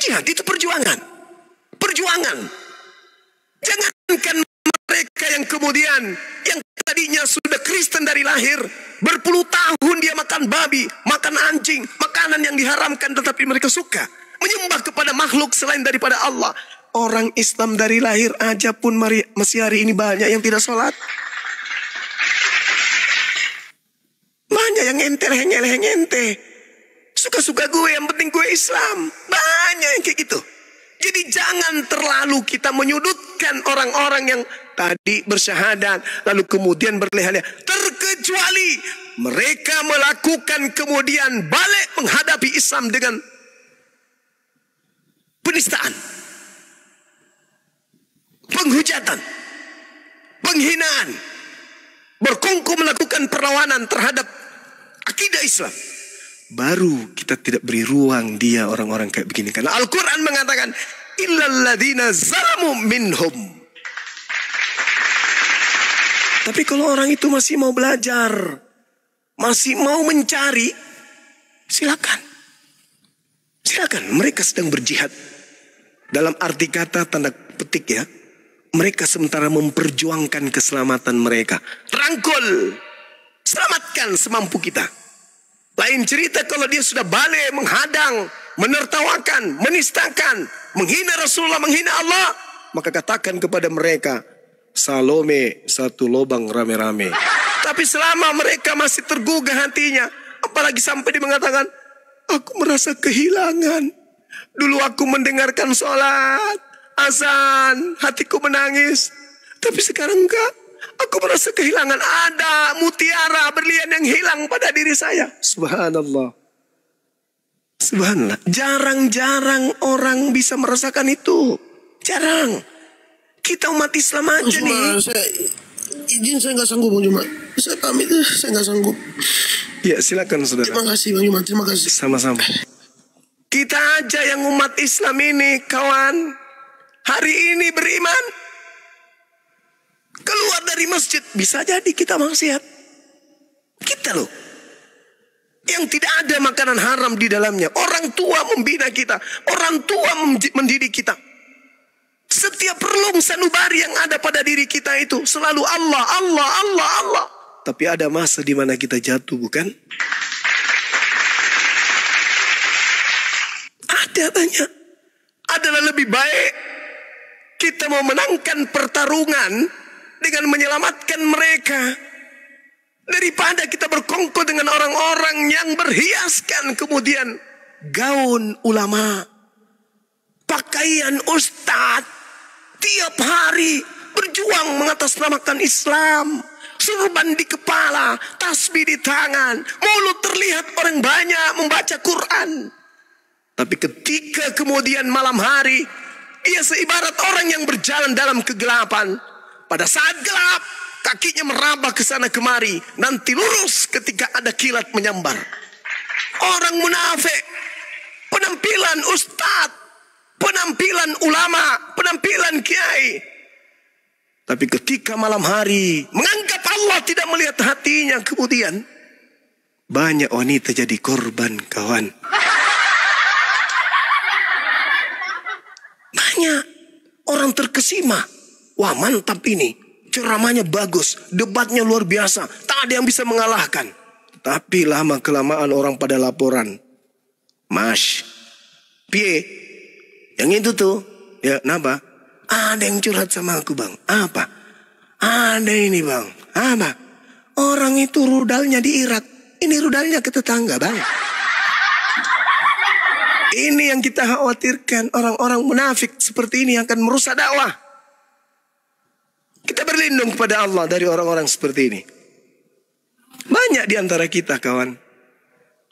jihad, itu perjuangan. Perjuangan. Jangankan mereka yang kemudian, yang tadinya sudah Kristen dari lahir, berpuluh tahun dia makan babi, makan anjing, makanan yang diharamkan, tetapi mereka suka menyembah kepada makhluk selain daripada Allah. Orang Islam dari lahir aja pun masih hari ini banyak yang tidak sholat. Banyak yang ente, leheng ente. Suka-suka gue, yang penting gue Islam. Banyak yang kayak gitu. Jadi jangan terlalu kita menyudutkan orang-orang yang tadi bersyahadat, lalu kemudian berleha-leha. Terkecuali mereka melakukan kemudian balik menghadapi Islam dengan penistaan, penghujatan, penghinaan, berkongkol melakukan perlawanan terhadap akidah Islam. Baru kita tidak beri ruang dia orang-orang kayak begini. Karena Al-Quran mengatakan, illal ladzina zalamu minhum. Tapi kalau orang itu masih mau belajar, masih mau mencari, silakan. Silakan, mereka sedang berjihad. Dalam arti kata tanda petik ya, mereka sementara memperjuangkan keselamatan mereka. Rangkul, selamatkan semampu kita. Lain cerita kalau dia sudah balik menghadang, menertawakan, menistakan, menghina Rasulullah, menghina Allah, maka katakan kepada mereka, Salome satu lubang rame-rame. Tapi selama mereka masih tergugah hatinya, apalagi sampai dia mengatakan, aku merasa kehilangan. Dulu aku mendengarkan sholat, azan, hatiku menangis. Tapi sekarang enggak. Aku merasa kehilangan, ada mutiara berlian yang hilang pada diri saya. Subhanallah. Subhanallah. Jarang-jarang orang bisa merasakan itu. Jarang. Kita umat Islam aja nih. Saya nggak sanggup Bang Jumat. Saya pamit, saya nggak sanggup. Ya silakan saudara. Terima kasih Bang Jumat, terima kasih. Sama-sama. Kita aja yang umat Islam ini kawan, hari ini beriman, keluar dari masjid, bisa jadi kita maksiat. Kita loh, yang tidak ada makanan haram di dalamnya. Orang tua membina kita, orang tua mendidik kita. Setiap relung sanubari yang ada pada diri kita itu selalu Allah, Allah, Allah, Allah. Tapi ada masa di mana kita jatuh, bukan? Ada banyak. Adalah lebih baik kita mau menangkan pertarungan dengan menyelamatkan mereka daripada kita berkongkol dengan orang-orang yang berhiaskan kemudian gaun ulama, pakaian ustadz, tiap hari berjuang mengatasnamakan Islam, surban di kepala, tasbih di tangan, mulut terlihat orang banyak membaca Quran. Tapi ketika kemudian malam hari, ia seibarat orang yang berjalan dalam kegelapan. Pada saat gelap, kakinya meraba ke sana kemari. Nanti lurus ketika ada kilat menyambar. Orang munafik, penampilan ustadz, penampilan ulama, penampilan kiai. Tapi ketika malam hari, menganggap Allah tidak melihat hatinya, kemudian banyak wanita jadi korban, kawan. Banyak orang terkesima. Wah mantap ini, ceramahnya bagus, debatnya luar biasa, tak ada yang bisa mengalahkan. Tapi lama kelamaan orang pada laporan, Mas, piye? Yang itu tuh, ya napa? Ada yang curhat sama aku bang. Apa? Ada ini bang. Apa? Orang itu rudalnya di Irak, ini rudalnya ke tetangga bang. Ini yang kita khawatirkan, orang-orang munafik seperti ini yang akan merusak dakwah. Kita berlindung kepada Allah dari orang-orang seperti ini. Banyak di antara kita kawan.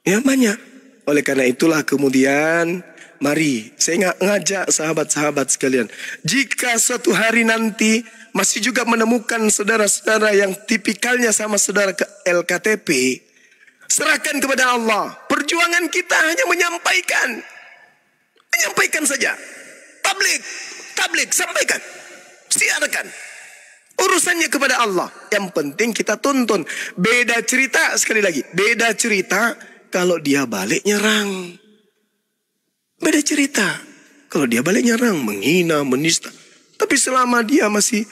Ya banyak. Oleh karena itulah kemudian mari saya ngajak sahabat-sahabat sekalian. Jika suatu hari nanti masih juga menemukan saudara-saudara yang tipikalnya sama saudara ke LKTP, serahkan kepada Allah. Perjuangan kita hanya menyampaikan. Menyampaikan saja. Tablik, sampaikan. Siarkan. Urusannya kepada Allah. Yang penting kita tuntun. Beda cerita, sekali lagi. Beda cerita kalau dia balik nyerang. Beda cerita. Kalau dia balik nyerang, menghina, menista. Tapi selama dia masih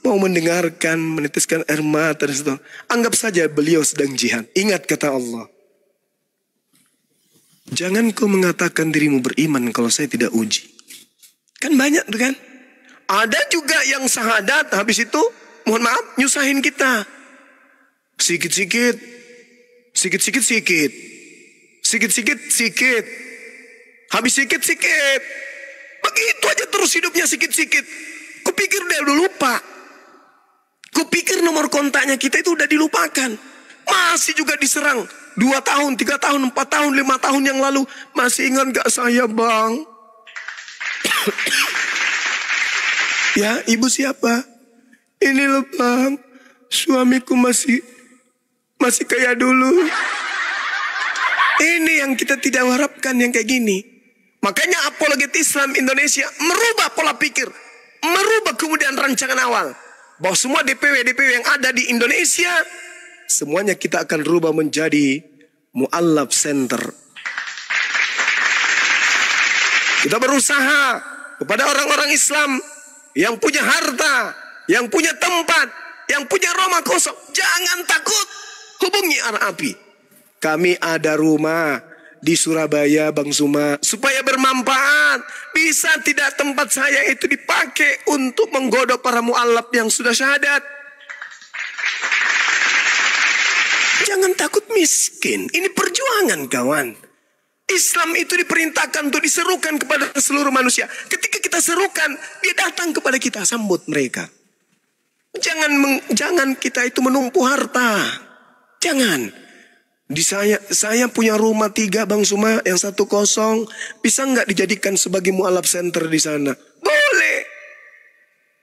mau mendengarkan, meneteskan air mata dan sebagainya, anggap saja beliau sedang jihad. Ingat kata Allah. Jangan kau mengatakan dirimu beriman kalau saya tidak uji. Kan banyak tuh kan. Ada juga yang syahadat, habis itu mohon maaf nyusahin kita. Sikit-sikit, sikit-sikit. Sikit-sikit. Habis sikit-sikit. Begitu aja terus hidupnya sikit-sikit. Kupikir dia udah lupa. Kupikir nomor kontaknya kita itu udah dilupakan. Masih juga diserang. 2 tahun, 3 tahun, 4 tahun, 5 tahun yang lalu. Masih ingat gak saya bang? Ya, ibu siapa? Ini loh bang, suamiku masih kayak dulu. Ini yang kita tidak harapkan yang kayak gini. Makanya apologet Islam Indonesia merubah pola pikir. Merubah kemudian rancangan awal. Bahwa semua DPW yang ada di Indonesia, semuanya kita akan rubah menjadi mu'allaf center. Kita berusaha kepada orang-orang Islam yang punya harta, yang punya tempat, yang punya rumah kosong. Jangan takut. Hubungi Arapi. Kami ada rumah di Surabaya, Bang Suma, supaya bermanfaat. Bisa tidak tempat saya itu dipakai untuk menggodok para mu'allaf yang sudah syahadat. Jangan takut miskin. Ini perjuangan kawan. Islam itu diperintahkan untuk diserukan kepada seluruh manusia. Ketika kita serukan, dia datang kepada kita, sambut mereka. Jangan kita itu menumpu harta. Jangan. Saya punya rumah 3 Bang Suma, yang 1 kosong. Bisa nggak dijadikan sebagai mu'alaf center di sana? Boleh.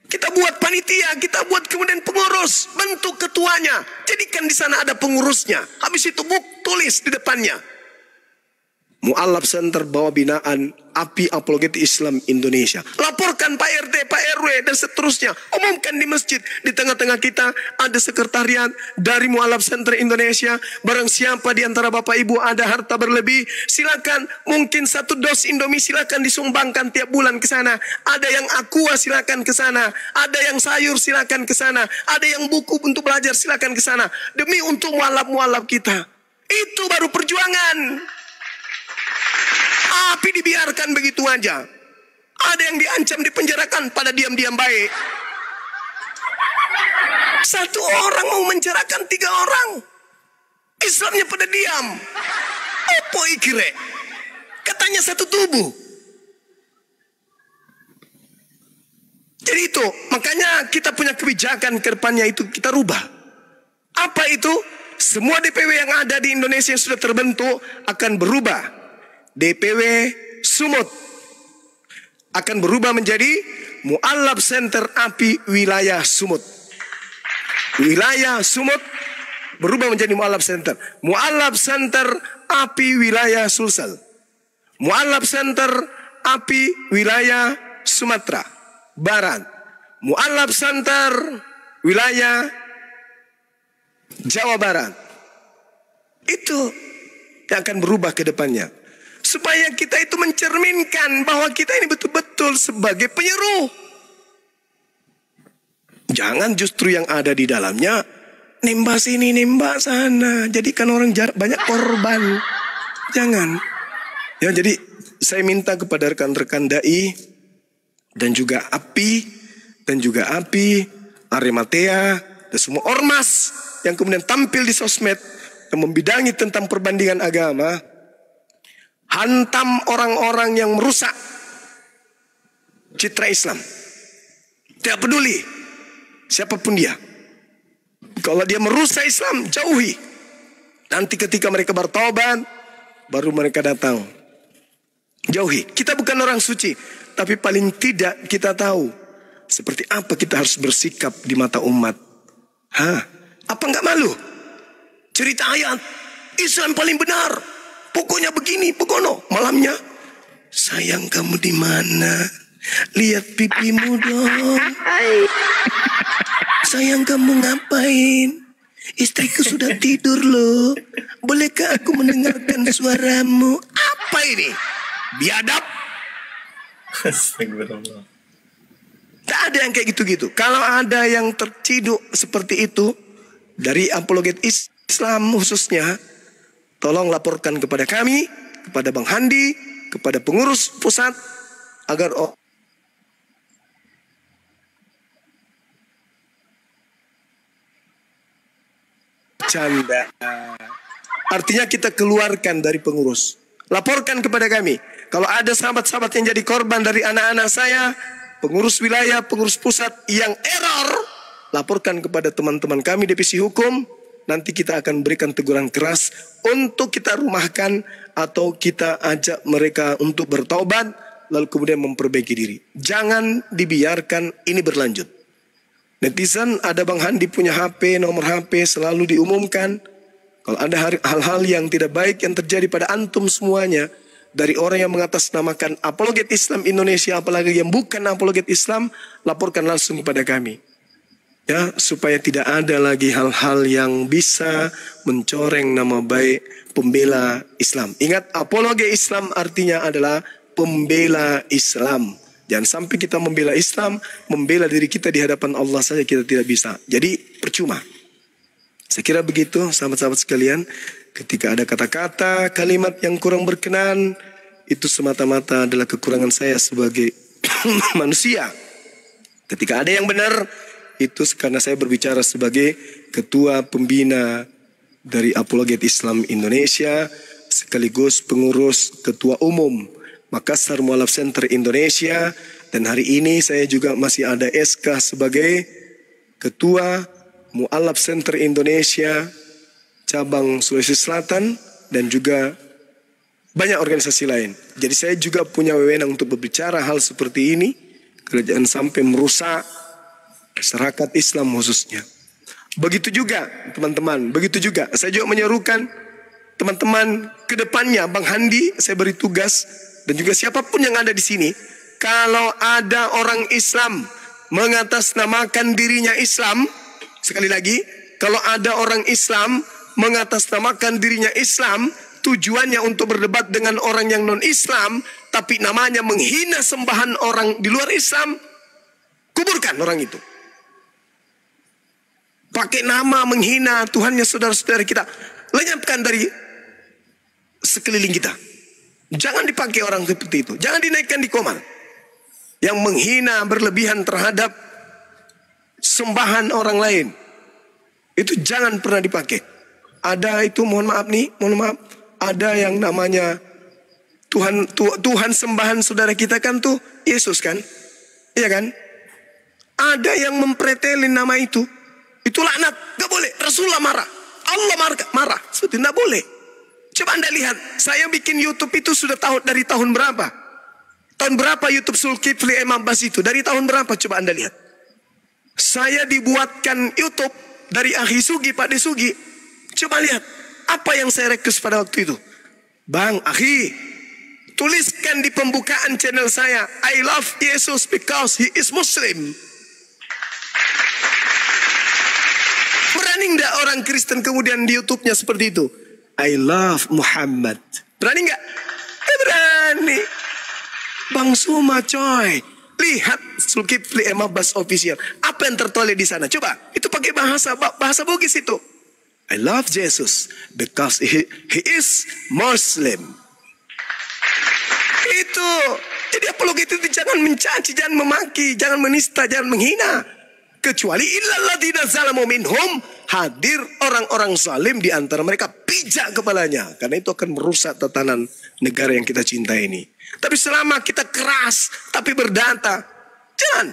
Kita buat panitia, kita buat kemudian pengurus, bentuk ketuanya. Jadikan di sana ada pengurusnya. Habis itu tulis di depannya. Mu'alaf Center bawah binaan API Apologet Islam Indonesia. Laporkan Pak RT, Pak RW dan seterusnya. Umumkan di masjid. Di tengah-tengah kita ada sekretariat dari Mu'alaf Center Indonesia. Barang siapa di antara Bapak Ibu ada harta berlebih, silakan. Mungkin 1 dos Indomie silakan disumbangkan tiap bulan ke sana. Ada yang aqua silakan ke sana. Ada yang sayur silakan ke sana. Ada yang buku untuk belajar silakan ke sana. Demi untuk mu'alaf-mu'alaf kita. Itu baru perjuangan. Api dibiarkan begitu aja. Ada yang diancam dipenjarakan pada diam-diam baik. 1 orang mau menjarakan 3 orang. Islamnya pada diam. Apa ikire? Katanya 1 tubuh. Jadi itu, makanya kita punya kebijakan ke depannya itu kita rubah. Apa itu? Semua DPW yang ada di Indonesia yang sudah terbentuk akan berubah. DPW Sumut akan berubah menjadi Mu'allaf Center API Wilayah Sumut. Wilayah Sumut berubah menjadi Mu'allaf Center. Mu'allaf Center API Wilayah Sulsel. Mu'allaf Center API Wilayah Sumatera Barat. Mu'allaf Center Wilayah Jawa Barat. Itu yang akan berubah ke depannya. Supaya kita itu mencerminkan bahwa kita ini betul-betul sebagai penyeru. Jangan justru yang ada di dalamnya nembak sini, nembak sana. Jadikan orang banyak korban. Jangan. Ya, jadi saya minta kepada rekan-rekan dai dan juga API, Arematea dan semua ormas yang kemudian tampil di sosmed yang membidangi tentang perbandingan agama. Hantam orang-orang yang merusak citra Islam. Tidak peduli siapapun dia. Kalau dia merusak Islam, jauhi. Nanti ketika mereka bertobat, baru mereka datang. Jauhi. Kita bukan orang suci, tapi paling tidak kita tahu seperti apa kita harus bersikap di mata umat. Apa nggak malu? Cerita ayat Islam paling benar. Pokoknya begini, pokoknya malamnya. Sayang kamu di mana? Lihat pipimu dong. Sayang kamu ngapain? Istriku sudah tidur loh. Bolehkah aku mendengarkan suaramu? Apa ini? Biadab. Astagfirullah. Tak ada yang kayak gitu-gitu. Kalau ada yang terciduk seperti itu dari apologet Islam khususnya, tolong laporkan kepada kami, kepada Bang Handi, kepada pengurus pusat, agar canda. Artinya kita keluarkan dari pengurus. Laporkan kepada kami. Kalau ada sahabat-sahabat yang jadi korban dari anak-anak saya, pengurus wilayah, pengurus pusat yang error, laporkan kepada teman-teman kami divisi hukum. Nanti kita akan berikan teguran keras untuk kita rumahkan atau kita ajak mereka untuk bertaubat, lalu kemudian memperbaiki diri. Jangan dibiarkan ini berlanjut. Netizen, ada Bang Handi punya HP, nomor HP selalu diumumkan. Kalau ada hal-hal yang tidak baik yang terjadi pada antum semuanya, dari orang yang mengatasnamakan apologet Islam Indonesia, apalagi yang bukan apologet Islam, laporkan langsung kepada kami. Ya, supaya tidak ada lagi hal-hal yang bisa mencoreng nama baik pembela Islam. Ingat, apologet Islam artinya adalah pembela Islam. Jangan sampai kita membela Islam, membela diri kita di hadapan Allah saja kita tidak bisa. Jadi percuma. Saya kira begitu sahabat-sahabat sekalian. Ketika ada kata-kata, kalimat yang kurang berkenan, itu semata-mata adalah kekurangan saya sebagai manusia. Ketika ada yang benar, itu karena saya berbicara sebagai ketua pembina dari Apologet Islam Indonesia, sekaligus pengurus ketua umum Makassar Mualaf Center Indonesia. Dan hari ini saya juga masih ada SK sebagai ketua Mualaf Center Indonesia cabang Sulawesi Selatan dan juga banyak organisasi lain. Jadi saya juga punya wewenang untuk berbicara hal seperti ini, jangan sampai merusak masyarakat Islam khususnya. Begitu juga teman-teman, begitu juga saya juga menyerukan teman-teman ke depannya, Bang Handi saya beri tugas, dan juga siapapun yang ada di sini, kalau ada orang Islam mengatasnamakan dirinya Islam, sekali lagi, kalau ada orang Islam mengatasnamakan dirinya Islam, tujuannya untuk berdebat dengan orang yang non-Islam, tapi namanya menghina sembahan orang di luar Islam, kuburkan orang itu. Pakai nama menghina Tuhannya saudara-saudara kita, lenyapkan dari sekeliling kita. Jangan dipakai orang seperti itu. Jangan dinaikkan di komal. Yang menghina berlebihan terhadap sembahan orang lain, itu jangan pernah dipakai. Ada itu, mohon maaf nih, mohon maaf, ada yang namanya Tuhan sembahan saudara kita kan tuh Yesus kan, iya kan? Ada yang mempretelin nama itu laknat, gak boleh. Rasulullah marah, Allah marah, seperti tidak boleh. Coba Anda lihat, saya bikin YouTube itu sudah dari tahun berapa? Tahun berapa YouTube Zulkifli M. Abbas itu? Dari tahun berapa? Coba Anda lihat. Saya dibuatkan YouTube dari Akhi Sugi, Pak De Sugi. Coba lihat, apa yang saya request pada waktu itu? Bang, Akhi, tuliskan di pembukaan channel saya, I love Jesus because he is Muslim. Berani nggak orang Kristen kemudian di YouTube-nya seperti itu? I love Muhammad. Berani nggak? Berani. Bang Suma coy, lihat Zulkifli M. Abbas official. Apa yang tertulis di sana? Coba, itu pakai bahasa Bugis itu. I love Jesus because he is Muslim. Itu. Jadi apologet itu jangan mencaci, jangan memaki, jangan menista, jangan menghina. Kecuali illalladzina zalamu minhum, hadir orang-orang zalim di antara mereka, pijak kepalanya. Karena itu akan merusak tatanan negara yang kita cintai ini. Tapi selama kita keras tapi berdata, jangan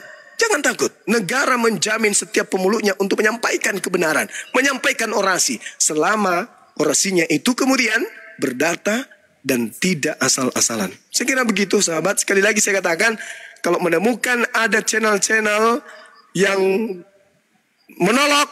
takut. Negara menjamin setiap pemulutnya untuk menyampaikan kebenaran, menyampaikan orasi, selama orasinya itu kemudian berdata dan tidak asal-asalan. Saya kira begitu sahabat. Sekali lagi saya katakan, kalau menemukan ada channel-channel yang menolak,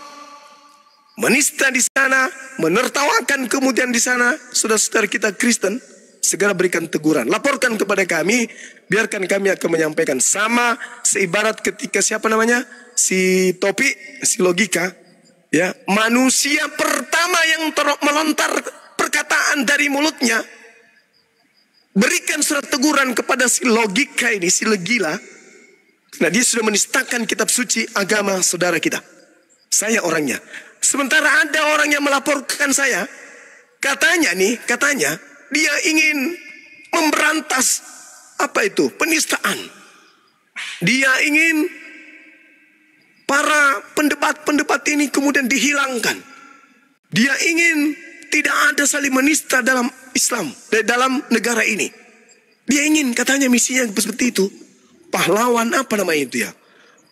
menista di sana, menertawakan kemudian di sana saudara-saudara kita Kristen, segera berikan teguran, laporkan kepada kami, biarkan kami akan menyampaikan. Sama seibarat ketika siapa namanya, si Topi, si Logika, ya, manusia pertama yang melontar perkataan dari mulutnya, berikan surat teguran teguran kepada si logika ini, si legila. Nah, dia sudah menistakan kitab suci agama saudara kita. Saya orangnya. Sementara ada orang yang melaporkan saya. Katanya dia ingin memberantas penistaan. Dia ingin para pendebat-pendebat ini kemudian dihilangkan. Dia ingin tidak ada saling menista dalam Islam, dalam negara ini. Dia ingin, katanya misinya seperti itu. Pahlawan apa namanya itu ya?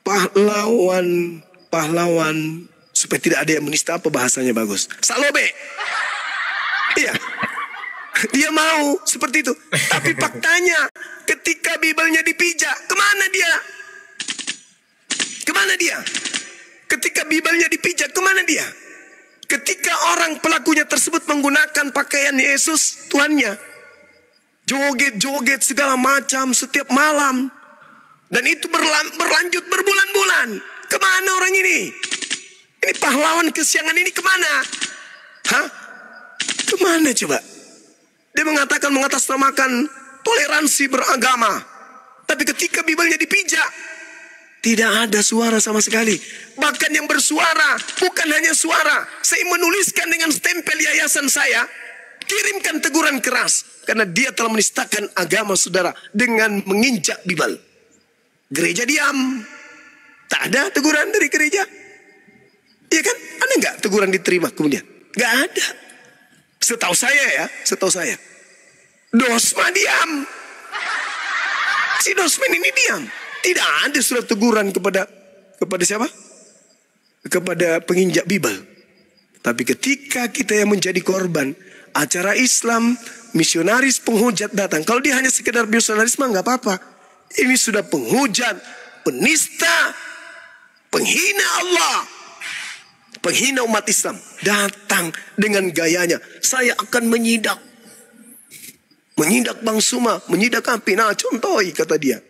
Pahlawan supaya tidak ada yang menista, apa bahasanya bagus? Salobe. Iya. Dia mau seperti itu. Tapi faktanya ketika Bibelnya dipijak, kemana dia? Kemana dia? Ketika Bibelnya dipijak, kemana dia? Ketika orang pelakunya tersebut menggunakan pakaian Yesus Tuhannya, joget-joget segala macam setiap malam, dan itu berlanjut berbulan-bulan. Kemana orang ini? Ini pahlawan kesiangan ini kemana? Hah? Kemana coba? Dia mengatakan mengatasnamakan toleransi beragama. Tapi ketika Bibelnya dipijak, tidak ada suara sama sekali. Bahkan yang bersuara bukan hanya suara. Saya menuliskan dengan stempel yayasan saya, kirimkan teguran keras. Karena dia telah menistakan agama saudara dengan menginjak Bibel. Gereja diam. Tak ada teguran dari gereja. Iya kan? Ada nggak teguran diterima kemudian? Nggak ada. Setahu saya. Dosma diam. Si Dosman ini diam. Tidak ada surat teguran kepada siapa? Kepada penginjak Bibel. Tapi ketika kita yang menjadi korban acara Islam, misionaris penghujat datang. Kalau dia hanya sekedar misionaris mah nggak apa-apa. Ini sudah penghujat, penista, penghina Allah, penghina umat Islam. Datang dengan gayanya, saya akan menyidak Bang Suma, menyidak api. Nah, contohi, kata dia.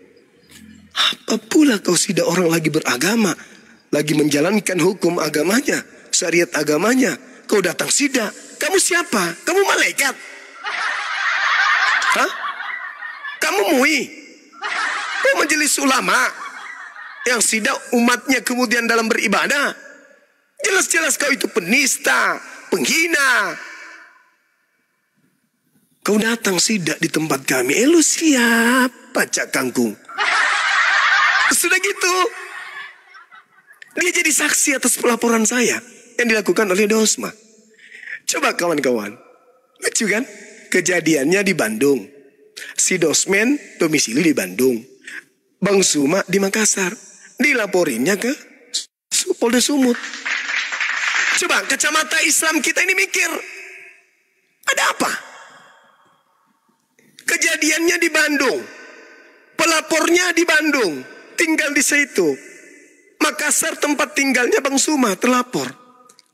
Apa pula kau sidak orang lagi beragama, lagi menjalankan hukum agamanya, syariat agamanya. Kau datang sidak. Kamu siapa? Kamu malaikat? Hah? Kamu MUI? Kau majelis ulama yang sidak umatnya kemudian dalam beribadah? Jelas-jelas kau itu penista, penghina. Kau datang sidak di tempat kami. Lu siapa, Cak Kangkung? Sudah gitu. Dia jadi saksi atas pelaporan saya yang dilakukan oleh Dosma. Coba kawan-kawan. Lucu kan? Kejadiannya di Bandung. Si Dosmen domisili di Bandung. Bang Suma di Makassar. Dilaporinnya ke Polda Sumut. Coba kacamata Islam kita ini mikir. Ada apa? Kejadiannya di Bandung. Pelapornya di Bandung. Tinggal di situ. Makassar tempat tinggalnya Bang Suma terlapor.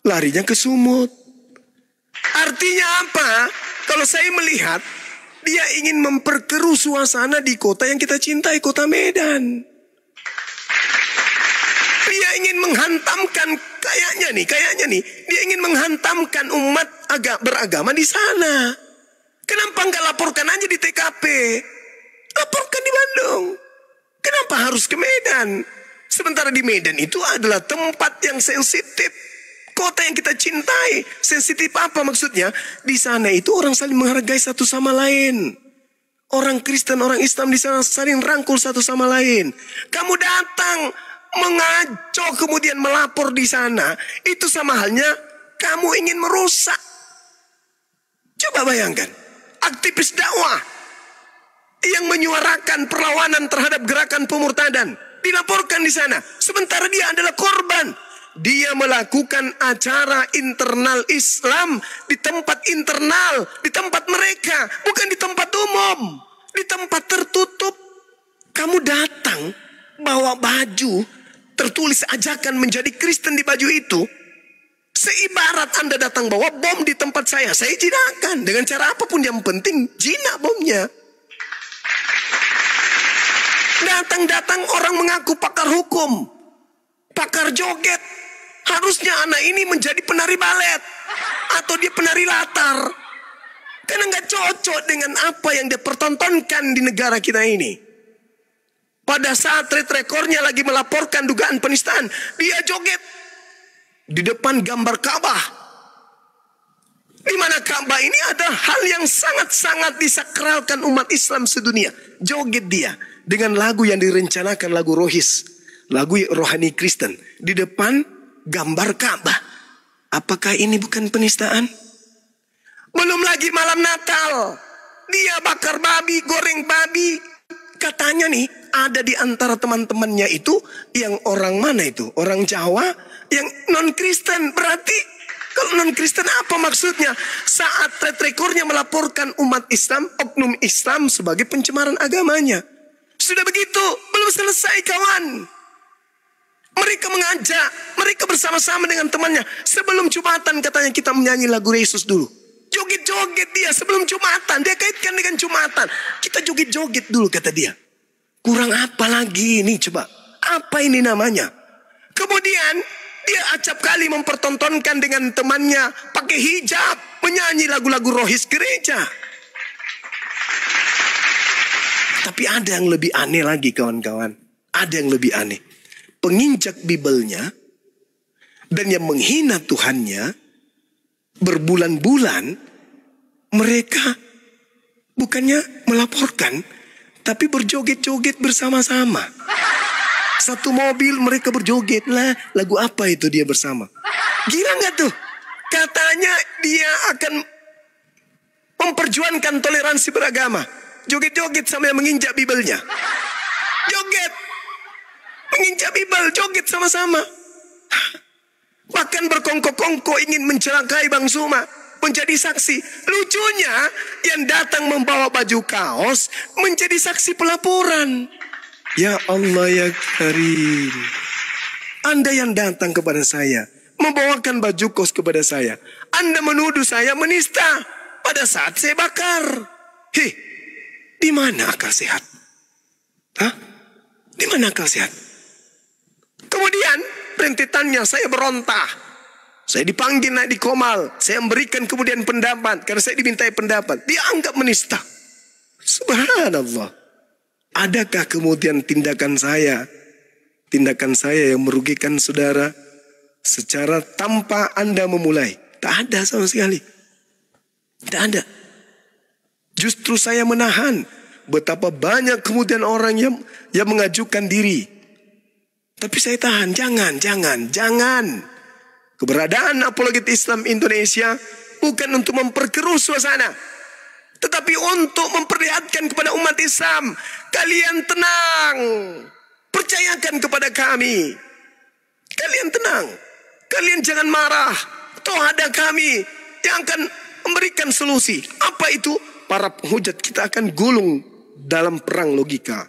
Larinya ke Sumut. Artinya apa? Kalau saya melihat, dia ingin memperkeruh suasana di kota yang kita cintai, kota Medan. Dia ingin menghantamkan, kayaknya nih, dia ingin menghantamkan umat beragama di sana. Kenapa nggak laporkan aja di TKP? Laporkan di Bandung. Kenapa harus ke Medan? Sementara di Medan itu adalah tempat yang sensitif. Kota yang kita cintai. Sensitif apa maksudnya? Di sana itu orang saling menghargai satu sama lain. Orang Kristen, orang Islam di sana saling rangkul satu sama lain. Kamu datang mengaco kemudian melapor di sana. Itu sama halnya kamu ingin merusak. Coba bayangkan. Aktivis dakwah yang menyuarakan perlawanan terhadap gerakan pemurtadan dilaporkan di sana. Sementara dia adalah korban. Dia melakukan acara internal Islam di tempat internal, di tempat mereka, bukan di tempat umum, di tempat tertutup. Kamu datang bawa baju tertulis ajakan menjadi Kristen di baju itu. Seibarat Anda datang bawa bom di tempat saya jinakan dengan cara apapun, yang penting jinak bomnya. Datang-datang orang mengaku pakar hukum, pakar joget. Harusnya anak ini menjadi penari balet atau dia penari latar. Karena nggak cocok dengan apa yang dia pertontonkan di negara kita ini. Pada saat rekornya lagi melaporkan dugaan penistaan, dia joget di depan gambar Ka'bah. Di mana Ka'bah ini ada hal yang sangat-sangat disakralkan umat Islam sedunia. Joget dia dengan lagu yang direncanakan, lagu rohis, lagu rohani Kristen, di depan gambar Ka'bah. Apakah ini bukan penistaan? Belum lagi malam Natal, dia bakar babi, goreng babi. Katanya nih, ada di antara teman-temannya itu yang orang mana itu? Orang Jawa yang non-Kristen. Berarti kalau non-Kristen apa maksudnya? Saat rekornya melaporkan umat Islam, oknum Islam sebagai pencemaran agamanya. Sudah begitu, belum selesai kawan. Mereka mengajak, mereka bersama-sama dengan temannya. Sebelum Jumatan katanya kita menyanyi lagu Yesus dulu. Joget-joget dia sebelum Jumatan. Dia kaitkan dengan Jumatan. Kita joget-joget dulu kata dia. Kurang apa lagi ini coba? Apa ini namanya? Kemudian dia acap kali mempertontonkan dengan temannya pakai hijab, menyanyi lagu-lagu rohis gereja. Tapi ada yang lebih aneh lagi kawan-kawan. Ada yang lebih aneh. Penginjak Bibelnya dan yang menghina Tuhannya berbulan-bulan mereka bukannya melaporkan, tapi berjoget-joget bersama-sama. Satu mobil mereka berjoget lah. Lagu apa itu dia bersama? Gila nggak tuh? Katanya dia akan memperjuangkan toleransi beragama. Joget-joget sambil menginjak Bibelnya. Joget, menginjak Bibel, joget sama-sama. Bahkan berkongko-kongko ingin mencelakai Bang Suma. Menjadi saksi. Lucunya yang datang membawa baju kaos menjadi saksi pelaporan. Ya Allah ya Karim. Anda yang datang kepada saya, membawakan baju kaos kepada saya. Anda menuduh saya menista pada saat saya bakar. Hei, di mana akal sehat? Hah? Di mana akal sehat? Kemudian rentetannya saya berontak. Saya dipanggil naik di Komal. Saya memberikan kemudian pendapat. Karena saya dimintai pendapat. Dia anggap menista. Subhanallah. Adakah kemudian tindakan saya yang merugikan saudara secara tanpa Anda memulai? Tak ada sama sekali. Tak ada. Justru saya menahan. Betapa banyak kemudian orang yang mengajukan diri. Tapi saya tahan. Jangan. Keberadaan Apologet Islam Indonesia bukan untuk memperkeruh suasana, tetapi untuk memperlihatkan kepada umat Islam, kalian tenang, percayakan kepada kami. Kalian tenang, kalian jangan marah. Toh ada kami yang akan memberikan solusi. Apa itu? Para penghujat kita akan gulung dalam perang logika.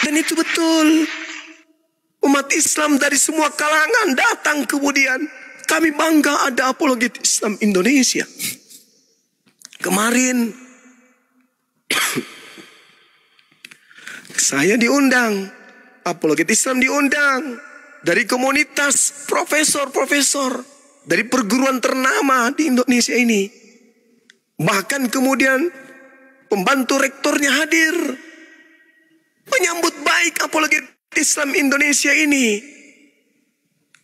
Dan itu betul. Umat Islam dari semua kalangan datang kemudian. Kami bangga ada Apologet Islam Indonesia. Kemarin saya diundang. Apologet Islam diundang. Dari komunitas profesor-profesor. Dari perguruan ternama di Indonesia ini. Bahkan kemudian pembantu rektornya hadir. Menyambut baik Apologet Islam Indonesia ini,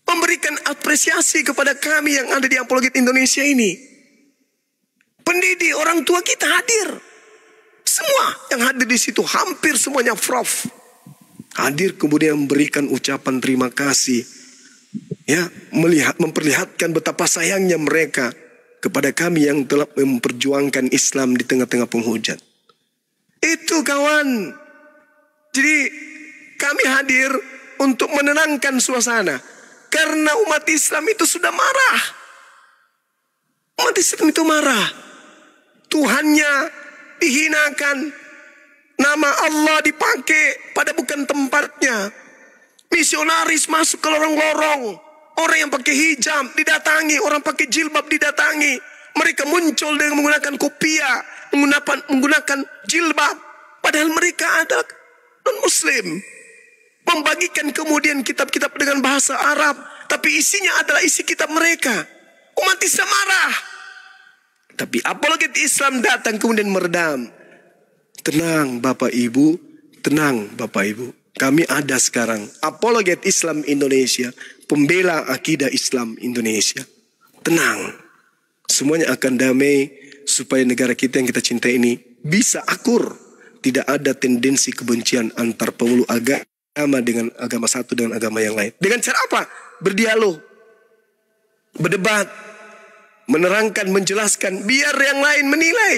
memberikan apresiasi kepada kami yang ada di Apologet Indonesia ini. Pendidik, orang tua kita hadir. Semua yang hadir di situ, hampir semuanya prof. Hadir kemudian memberikan ucapan terima kasih. Ya, memperlihatkan betapa sayangnya mereka kepada kami yang telah memperjuangkan Islam di tengah-tengah penghujat. Itu kawan. Jadi kami hadir untuk menenangkan suasana. Karena umat Islam itu sudah marah. Umat Islam itu marah. Tuhannya dihinakan. Nama Allah dipakai pada bukan tempatnya. Misionaris masuk ke lorong-lorong. Orang yang pakai hijab didatangi. Orang pakai jilbab didatangi. Mereka muncul dengan menggunakan kopiah. Menggunakan jilbab. Padahal mereka adalah non-muslim. Membagikan kemudian kitab-kitab dengan bahasa Arab. Tapi isinya adalah isi kitab mereka. Umat Islam marah. Tapi apologet Islam datang kemudian meredam. Tenang Bapak Ibu, tenang Bapak Ibu. Kami ada sekarang apologet Islam Indonesia, pembela akidah Islam Indonesia. Tenang, semuanya akan damai supaya negara kita yang kita cintai ini bisa akur. Tidak ada tendensi kebencian antar pemeluk agama dengan agama satu dengan agama yang lain. Dengan cara apa? Berdialog, berdebat, menerangkan, menjelaskan, biar yang lain menilai.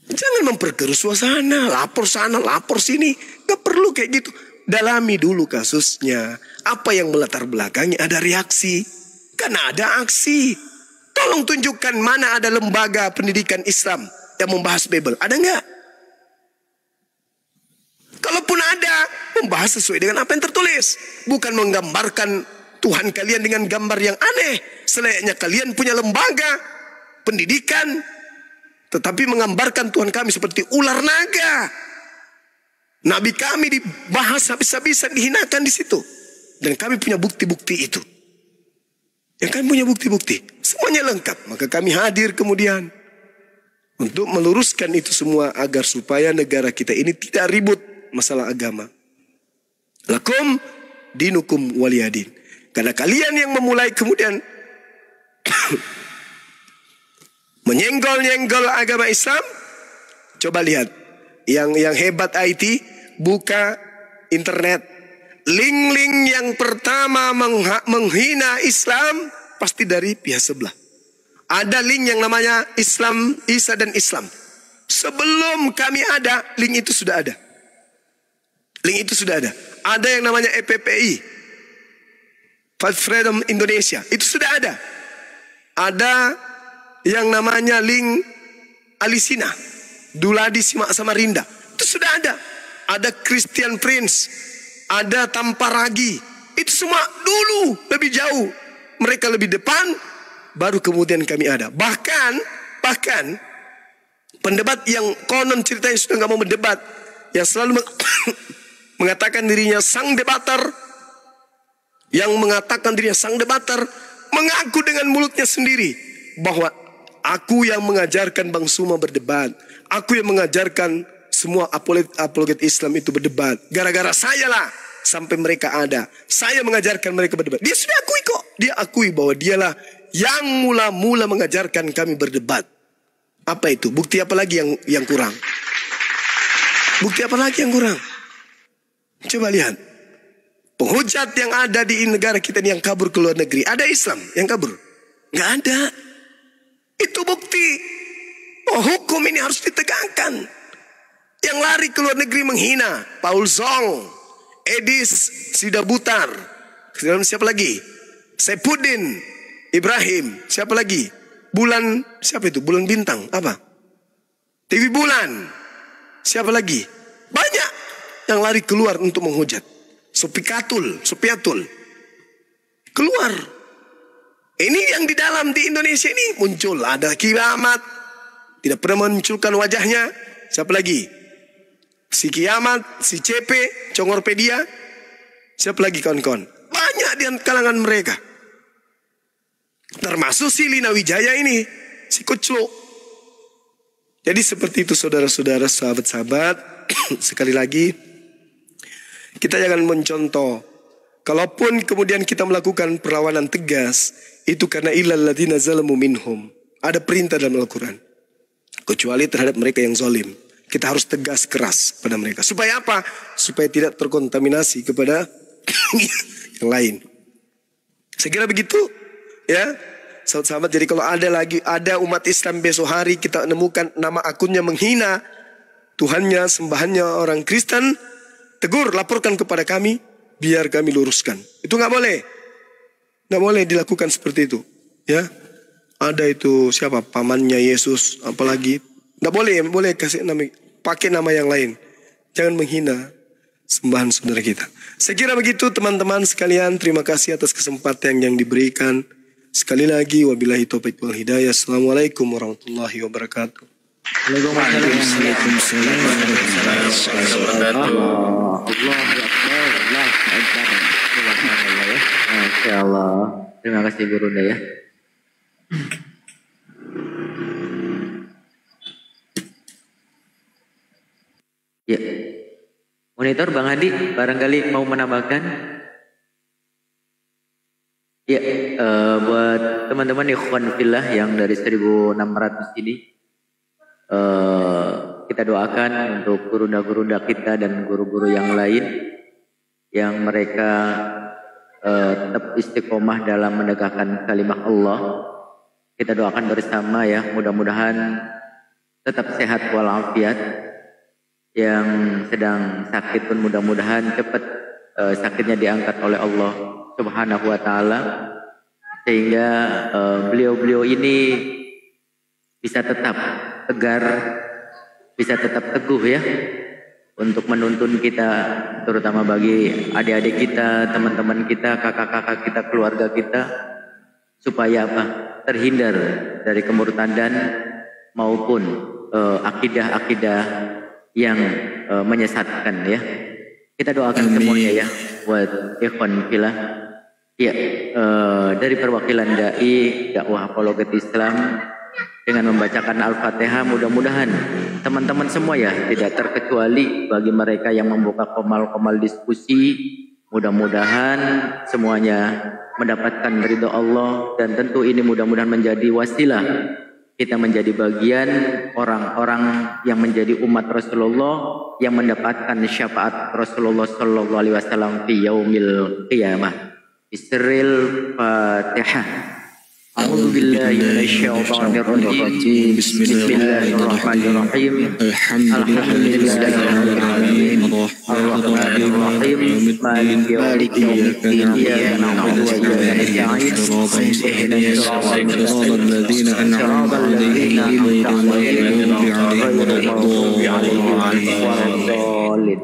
Jangan memperkeruh suasana, lapor sana, lapor sini. Gak perlu kayak gitu. Dalami dulu kasusnya. Apa yang melatar belakangi, ada reaksi. Karena ada aksi. Tolong tunjukkan mana ada lembaga pendidikan Islam yang membahas Bible. Ada nggak? Kalaupun ada, membahas sesuai dengan apa yang tertulis. Bukan menggambarkan Tuhan kalian dengan gambar yang aneh. Selayaknya kalian punya lembaga pendidikan, tetapi menggambarkan Tuhan kami seperti ular naga. Nabi kami dibahas habis-habisan, dihinakan di situ. Dan kami punya bukti-bukti itu. Yang kami punya bukti-bukti. Semuanya lengkap. Maka kami hadir kemudian untuk meluruskan itu semua agar supaya negara kita ini tidak ribut masalah agama. Lakum dinukum waliyadin. Karena kalian yang memulai kemudian menyenggol-nyenggol agama Islam. Coba lihat. Yang hebat IT, buka internet. Link-link yang pertama menghina Islam pasti dari pihak sebelah. Ada link yang namanya Islam, Isa dan Islam. Sebelum kami ada, link itu sudah ada. Link itu sudah ada. Ada yang namanya EPPI, Fight Freedom Indonesia. Itu sudah ada. Ada yang namanya link Alisina, Duladi Simak Samarinda. Itu sudah ada. Ada Christian Prince, ada Tamparagi. Itu semua dulu lebih jauh. Mereka lebih depan, baru kemudian kami ada. Bahkan pendebat yang konon ceritanya sudah nggak mau mendebat, yang selalu mengatakan dirinya sang debater, mengaku dengan mulutnya sendiri bahwa aku yang mengajarkan Bang Suma berdebat, aku yang mengajarkan semua apologet Islam itu berdebat. Gara-gara saya lah sampai mereka ada. Saya mengajarkan mereka berdebat. Dia sudah akui kok. Dia akui bahwa dialah yang mula-mula mengajarkan kami berdebat. Apa itu? Bukti apa lagi yang kurang? Bukti apa lagi yang kurang? Coba lihat. Penghujat yang ada di negara kita ini yang kabur ke luar negeri. Ada Islam yang kabur? Nggak ada. Itu bukti. Oh, hukum ini harus ditegakkan. Yang lari ke luar negeri menghina Paul Zong, Edis Sidabutar, siapa lagi? Sepudin Ibrahim, siapa lagi? Bulan, siapa itu? Bulan Bintang, apa? TV Bulan, siapa lagi? Banyak yang lari keluar untuk menghujat. Sopiatul, keluar. Ini yang di dalam di Indonesia ini muncul. Ada Kiamat, tidak pernah munculkan wajahnya. Siapa lagi? Si Kiamat, si CP, Congorpedia. Siapa lagi kawan-kawan? Banyak di kalangan mereka. Termasuk si Lina Wijaya ini, si Kuclo. Jadi seperti itu saudara-saudara, sahabat-sahabat. Sekali lagi, kita jangan mencontoh. Kalaupun kemudian kita melakukan perlawanan tegas, itu karena illal ladzina zalamu minhum. Ada perintah dalam Al-Quran. Kecuali terhadap mereka yang zalim. Kita harus tegas keras pada mereka. Supaya apa? Supaya tidak terkontaminasi kepada yang lain. Saya kira begitu. Ya, sahabat-sahabat. Jadi kalau ada umat Islam besok hari kita menemukan nama akunnya menghina Tuhannya, sembahannya orang Kristen, tegur, laporkan kepada kami, biar kami luruskan. Itu nggak boleh. Nggak boleh dilakukan seperti itu. Ya, ada itu siapa? Pamannya Yesus, apalagi. Nggak boleh kasih nama, pakai nama yang lain. Jangan menghina sembahan saudara kita. Saya kira begitu teman-teman sekalian. Terima kasih atas kesempatan yang diberikan. Sekali lagi wabillahi taufiq wal hidayah. Assalamualaikum warahmatullahi wabarakatuh. Waalaikumsalam warahmatullahi wabarakatuh. Masya Allah. Terima kasih Guru ya. Ya. Monitor Bang Hadi, barangkali mau menambahkan? Ya, buat teman-teman ikhwan fillah yang dari 1600 ini, kita doakan untuk gurunda-gurunda kita dan guru-guru yang lain yang mereka tetap istiqomah dalam menegakkan kalimat Allah. Kita doakan bersama ya, mudah-mudahan tetap sehat walafiat. Yang sedang sakit pun mudah-mudahan cepat sakitnya diangkat oleh Allah Subhanahu wa taala, sehingga beliau-beliau ini bisa tetap tegar, bisa tetap teguh ya untuk menuntun kita, terutama bagi adik-adik kita, teman-teman kita, kakak-kakak kita, keluarga kita, supaya apa? Terhindar dari kemurtadan maupun akidah-akidah yang menyesatkan ya. Kita doakan semuanya ya buat ikhwan fillah. Ya, dari perwakilan dai dakwah apologet Islam dengan membacakan Al-Fatihah, mudah-mudahan teman-teman semua ya, tidak terkecuali bagi mereka yang membuka komal-komal diskusi, mudah-mudahan semuanya mendapatkan ridho Allah, dan tentu ini mudah-mudahan menjadi wasilah kita menjadi bagian orang-orang yang menjadi umat Rasulullah yang mendapatkan syafaat Rasulullah sallallahu alaihi wasallam fi yaumil qiyamah. Bismillahil Fatihah. A'udzu billahi minasyaitonir rajim. Bismillahirrahmanirrahim. Alhamdulillahirabbil alamin. Arrahmanir rahim. Maliki yaumiddin. Iyyaka na'budu wa iyyaka nasta'in. Ihdinas siratal ladzina an'amta 'alaihim ghairil maghdubi 'alaihim waladdallin.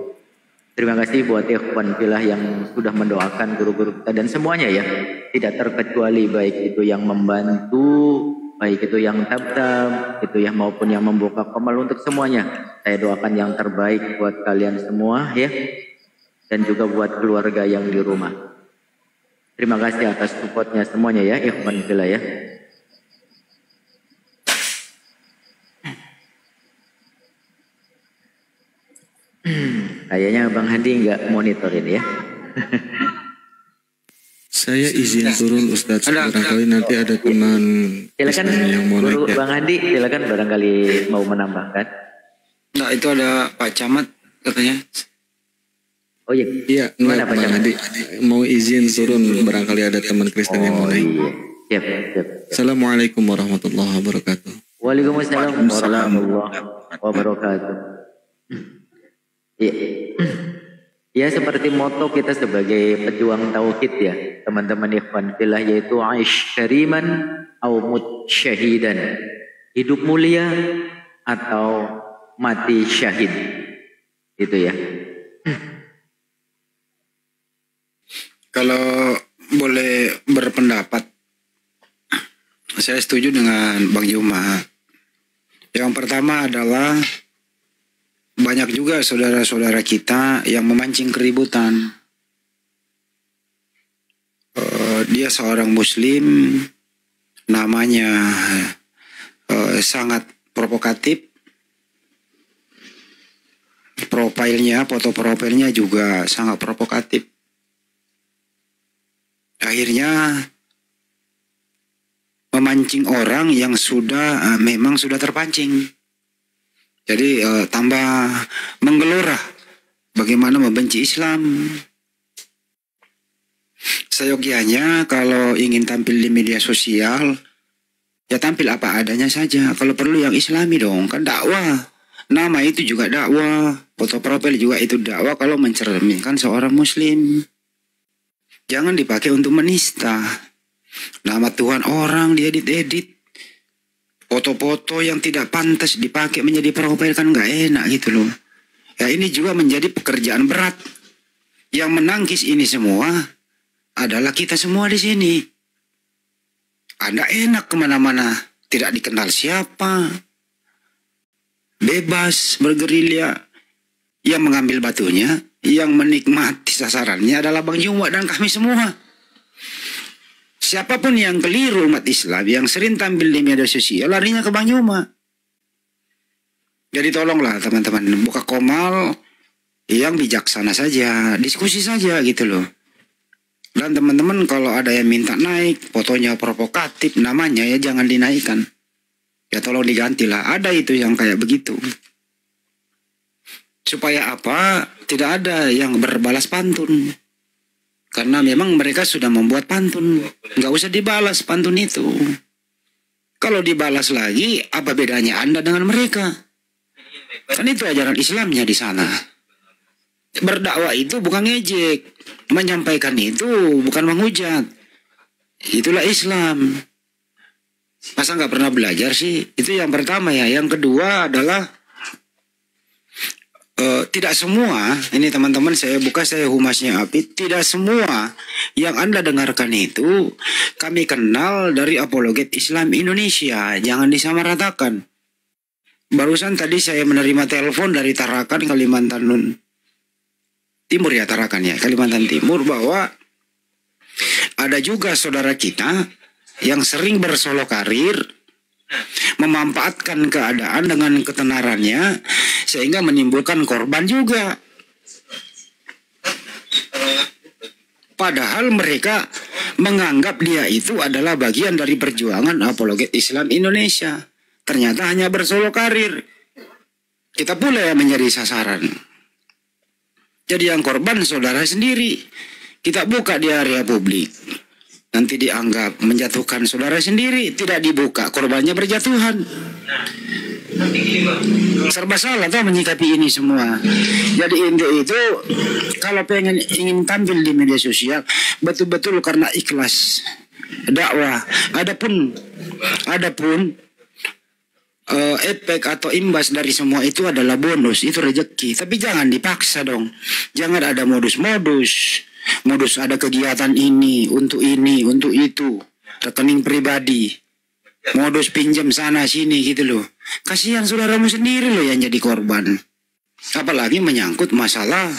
Terima kasih buat ikhwan fillah yang sudah mendoakan guru-guru kita dan semuanya ya, tidak terkecuali baik itu yang membantu, baik itu yang tabtab, itu ya maupun yang membuka komal, untuk semuanya saya doakan yang terbaik buat kalian semua ya, dan juga buat keluarga yang di rumah. Terima kasih atas supportnya semuanya ya ikhwan fillah ya. Kayaknya Bang Hadi nggak monitorin ya. Saya izin turun Ustadz, barangkali nanti ada teman silakan yang mau naik ya. Bang Hadi silakan, barangkali mau menambahkan. Nah, itu ada Pak Camat katanya. Oh iya. Iya, enggak Bang Hadi mau izin turun, barangkali ada teman Kristen yang mau naik. Iya. Siap. Assalamualaikum warahmatullahi wabarakatuh. Waalaikumsalam warahmatullahi wabarakatuh. Ya, seperti moto kita sebagai pejuang tauhid ya teman-teman ikhwan fillah, yaitu aish syariman au mut syahidan, hidup mulia atau mati syahid, itu ya. Kalau boleh berpendapat, saya setuju dengan Bang Juma. Yang pertama adalah banyak juga saudara-saudara kita yang memancing keributan. Dia seorang muslim, namanya sangat provokatif. Profilnya, foto profilnya juga sangat provokatif. Akhirnya memancing orang yang sudah memang sudah terpancing. Jadi tambah menggelora bagaimana membenci Islam. Seyogianya kalau ingin tampil di media sosial, ya tampil apa adanya saja. Kalau perlu yang Islami dong, kan dakwah. Nama itu juga dakwah, foto profil juga itu dakwah kalau mencerminkan seorang muslim. Jangan dipakai untuk menista. Nama Tuhan orang diedit-edit. Foto-foto yang tidak pantas dipakai menjadi profil, kan nggak enak gitu loh. Ya, ini juga menjadi pekerjaan berat. Yang menangkis ini semua adalah kita semua di sini. Anda enak kemana-mana, tidak dikenal siapa, bebas bergerilya. Yang mengambil batunya, yang menikmati sasarannya adalah Bang Juma dan kami semua. Siapapun yang keliru umat Islam, yang sering tampil di media sosial, larinya ke Bang Juma. Jadi tolonglah teman-teman, buka komal yang bijaksana saja, diskusi saja gitu loh. Dan teman-teman kalau ada yang minta naik, fotonya provokatif, namanya ya jangan dinaikkan. Ya tolong digantilah, ada itu yang kayak begitu. Supaya apa? Tidak ada yang berbalas pantun. Karena memang mereka sudah membuat pantun. Nggak usah dibalas pantun itu. Kalau dibalas lagi, apa bedanya Anda dengan mereka? Kan itu ajaran Islamnya di sana. Berdakwah itu bukan ngejek. Menyampaikan itu bukan menghujat. Itulah Islam. Masa nggak pernah belajar sih? Itu yang pertama ya. Yang kedua adalah tidak semua, ini teman-teman saya humasnya Apit, tidak semua yang Anda dengarkan itu kami kenal dari apologet Islam Indonesia. Jangan disamaratakan. Barusan tadi saya menerima telepon dari Tarakan, Kalimantan Timur ya, Tarakan ya, Kalimantan Timur, bahwa ada juga saudara kita yang sering bersolo karir, memanfaatkan keadaan dengan ketenarannya sehingga menimbulkan korban juga. Padahal mereka menganggap dia itu adalah bagian dari perjuangan apologet Islam Indonesia. Ternyata hanya bersolo karir. Kita pula yang menjadi sasaran. Jadi yang korban saudara sendiri. Kita buka di area publik. Nanti dianggap menjatuhkan saudara sendiri. Tidak dibuka, korbannya berjatuhan. Serba salah tuh menyikapi ini semua. Jadi inti itu, kalau ingin tampil di media sosial, betul-betul karena ikhlas dakwah. Adapun efek atau imbas dari semua itu adalah bonus, itu rezeki. Tapi jangan dipaksa dong. Jangan ada modus ada kegiatan ini, untuk itu, rekening pribadi, modus pinjam sana sini gitu loh. Kasihan saudaramu sendiri loh yang jadi korban. Apalagi menyangkut masalah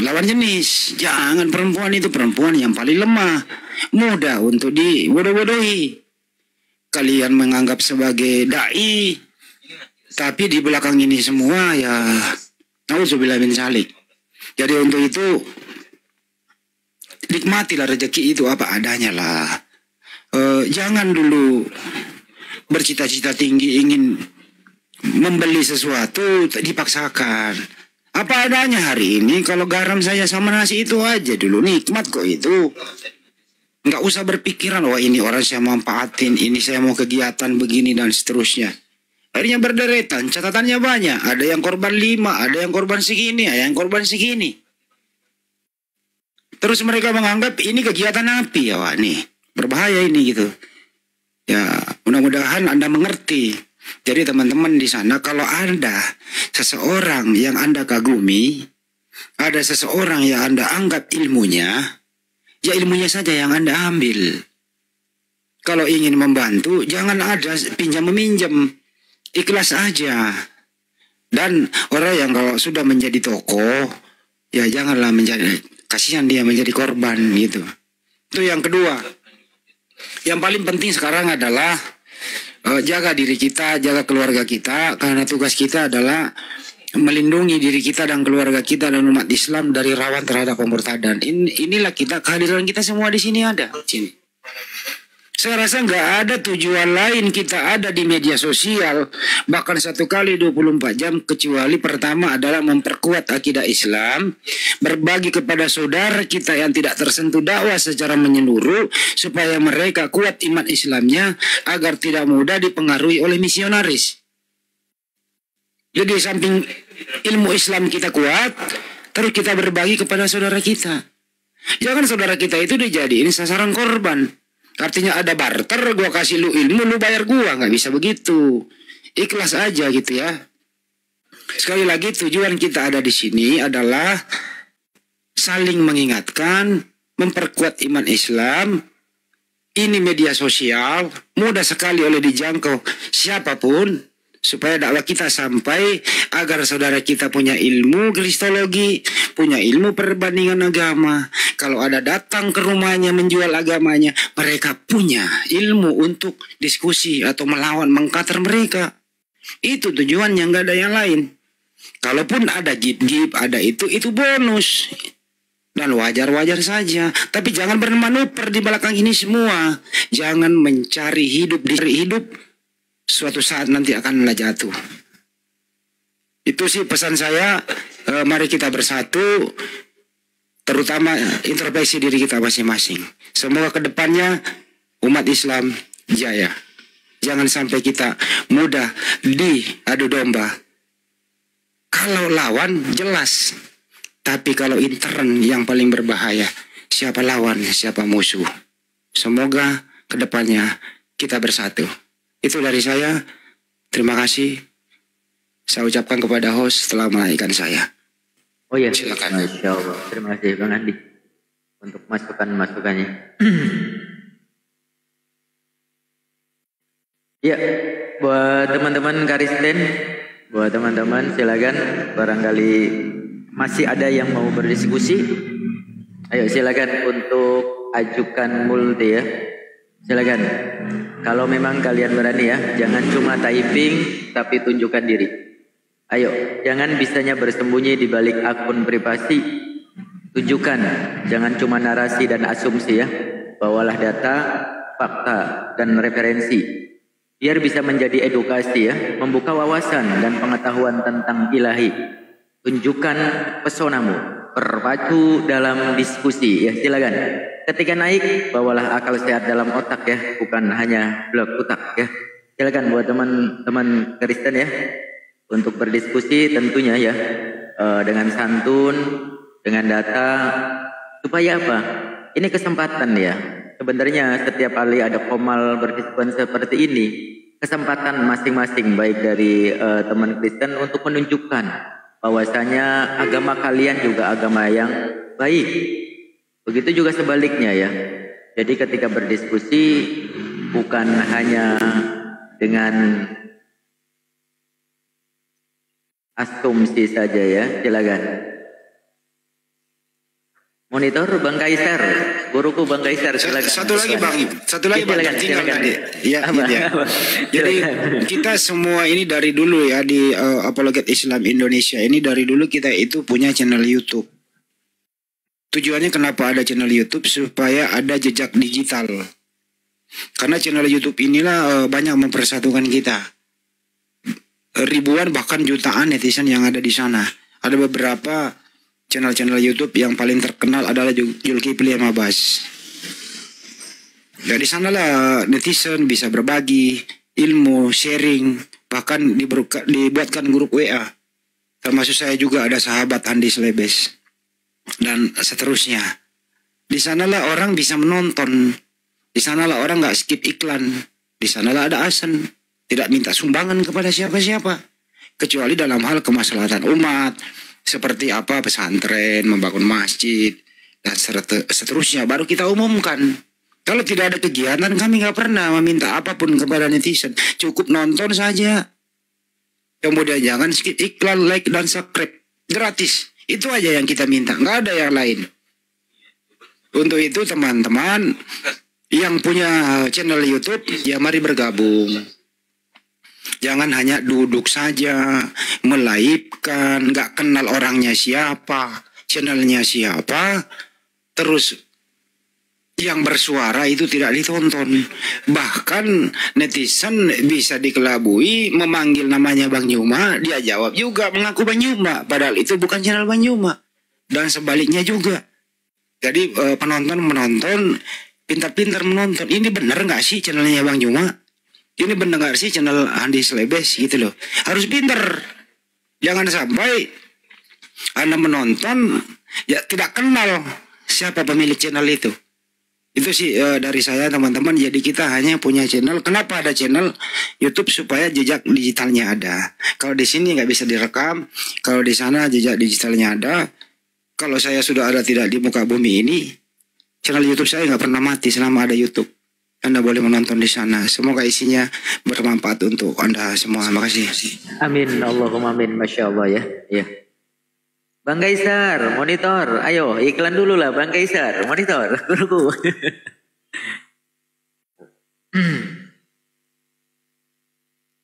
lawan jenis. Jangan, perempuan itu perempuan yang paling lemah, mudah untuk dibodoh-bodohi. Kalian menganggap sebagai dai, tapi di belakang ini semua ya nauzubillah min dzalik. Jadi untuk itu nikmatilah rezeki itu apa adanya lah. Jangan dulu bercita-cita tinggi ingin membeli sesuatu dipaksakan. Apa adanya hari ini, kalau garam saya sama nasi itu aja dulu, nikmat kok itu. Nggak usah berpikiran, wah ini orang saya manfaatin, ini saya mau kegiatan begini dan seterusnya. Akhirnya berderetan, catatannya banyak. Ada yang korban 5, ada yang korban segini, ada yang korban segini. Terus mereka menganggap ini kegiatan api ya, wah nih berbahaya ini gitu. Ya mudah-mudahan Anda mengerti. Jadi teman-teman di sana, kalau ada seseorang yang Anda kagumi, ada seseorang yang Anda anggap ilmunya, ya ilmunya saja yang Anda ambil. Kalau ingin membantu, jangan ada pinjam-meminjam. Ikhlas aja. Dan orang yang kalau sudah menjadi tokoh, ya janganlah kasihan dia menjadi korban gitu. Itu yang kedua. Yang paling penting sekarang adalah jaga diri kita, jaga keluarga kita, karena tugas kita adalah melindungi diri kita dan keluarga kita dan umat Islam dari rawan terhadap pemurtadan. Inilah kehadiran kita semua di sini ada. Sini. Saya rasa nggak ada tujuan lain kita ada di media sosial bahkan 1 kali 24 jam kecuali pertama adalah memperkuat akidah Islam, berbagi kepada saudara kita yang tidak tersentuh dakwah secara menyeluruh supaya mereka kuat iman Islamnya agar tidak mudah dipengaruhi oleh misionaris. Jadi samping ilmu Islam kita kuat, terus kita berbagi kepada saudara kita. Jangan saudara kita itu dijadiin sasaran korban. Artinya ada barter, gua kasih lu ilmu, lu bayar gua. Nggak bisa begitu. Ikhlas aja gitu ya. Sekali lagi tujuan kita ada di sini adalah saling mengingatkan, memperkuat iman Islam. Ini media sosial, mudah sekali oleh dijangkau siapapun. Supaya dakwah kita sampai agar saudara kita punya ilmu kristologi, punya ilmu perbandingan agama. Kalau ada datang ke rumahnya menjual agamanya, mereka punya ilmu untuk diskusi atau melawan mengkater mereka. Itu tujuannya, nggak ada yang lain. Kalaupun ada gip-gip, ada itu bonus. Dan wajar-wajar saja. Tapi jangan bermanuver di belakang ini semua. Jangan mencari hidup di hidup. Suatu saat nanti akan jatuh. Itu sih pesan saya. Mari kita bersatu. Terutama introspeksi diri kita masing-masing. Semoga kedepannya umat Islam jaya. Jangan sampai kita mudah diadu domba. Kalau lawan jelas. Tapi kalau intern yang paling berbahaya. Siapa lawan, siapa musuh. Semoga kedepannya kita bersatu. Itu dari saya. Terima kasih. Saya ucapkan kepada host setelah menaikkan saya. Oh ya, silakan. Masya Allah. Terima kasih Bang Andi untuk masukannya. Ya, buat teman-teman Karisten, buat teman-teman silakan, barangkali masih ada yang mau berdiskusi. Ayo silakan untuk ajukan multi ya. Silakan. Kalau memang kalian berani ya, jangan cuma typing tapi tunjukkan diri. Ayo, jangan bisanya bersembunyi di balik akun privasi. Tunjukkan, jangan cuma narasi dan asumsi ya. Bawalah data, fakta, dan referensi. Biar bisa menjadi edukasi ya, membuka wawasan dan pengetahuan tentang ilahi. Tunjukkan pesonamu, berpacu dalam diskusi ya, silakan. Ketika naik, bawalah akal sehat dalam otak ya, bukan hanya blok otak ya. Silakan buat teman-teman Kristen ya. Untuk berdiskusi tentunya ya dengan santun, dengan data, supaya apa? Ini kesempatan ya. Sebenarnya setiap kali ada komal berdiskusi seperti ini, kesempatan masing-masing baik dari teman Kristen untuk menunjukkan bahwasanya agama kalian juga agama yang baik. Begitu juga sebaliknya ya. Jadi ketika berdiskusi bukan hanya dengan asumsi saja ya, silakan. Monitor Bang Kaisar, guruku Bang Kaisar, silakan. Satu lagi Bang, silakan. Ya. Jadi kita semua ini dari dulu ya di Apologet Islam Indonesia ini dari dulu kita itu punya channel YouTube. Tujuannya kenapa ada channel YouTube? Supaya ada jejak digital. Karena channel YouTube inilah banyak mempersatukan kita. Ribuan bahkan jutaan netizen yang ada di sana. Ada beberapa channel-channel YouTube yang paling terkenal adalah Zulkifli Mabas. Ya di sanalah netizen bisa berbagi ilmu, sharing, bahkan dibuatkan grup WA. Termasuk saya juga ada sahabat Andi Slebes dan seterusnya. Di sanalah orang bisa menonton. Di sanalah orang nggak skip iklan. Di sanalah ada azan. Tidak minta sumbangan kepada siapa-siapa. Kecuali dalam hal kemaslahatan umat. Seperti apa pesantren, membangun masjid, dan seterusnya. Baru kita umumkan. Kalau tidak ada kegiatan, kami nggak pernah meminta apapun kepada netizen. Cukup nonton saja. Kemudian jangan skip iklan, like, dan subscribe. Gratis. Itu aja yang kita minta. Nggak ada yang lain. Untuk itu teman-teman yang punya channel YouTube, ya mari bergabung. Jangan hanya duduk saja, melaipkan, nggak kenal orangnya siapa, channelnya siapa, terus yang bersuara itu tidak ditonton. Bahkan netizen bisa dikelabui, memanggil namanya Bang Yuma, dia jawab juga mengaku Bang Yuma, padahal itu bukan channel Bang Yuma. Dan sebaliknya juga. Jadi penonton pintar-pintar menonton. Ini benar nggak sih channelnya Bang Yuma? Ini benar nggak sih channel Andi Slebes gitu loh. Harus pintar. Jangan sampai Anda menonton ya tidak kenal siapa pemilik channel itu. Itu sih dari saya teman-teman. Jadi kita hanya punya channel. Kenapa ada channel YouTube? Supaya jejak digitalnya ada. Kalau di sini nggak bisa direkam. Kalau di sana jejak digitalnya ada. Kalau saya sudah ada tidak di muka bumi ini, channel YouTube saya nggak pernah mati selama ada YouTube. Anda boleh menonton di sana. Semoga isinya bermanfaat untuk Anda semua. Terima kasih. Amin. Allahumma amin. Masya Allah ya. Ya. Bang Kaisar, monitor. Ayo iklan dulu lah Bang Kaisar. Monitor. Guruku.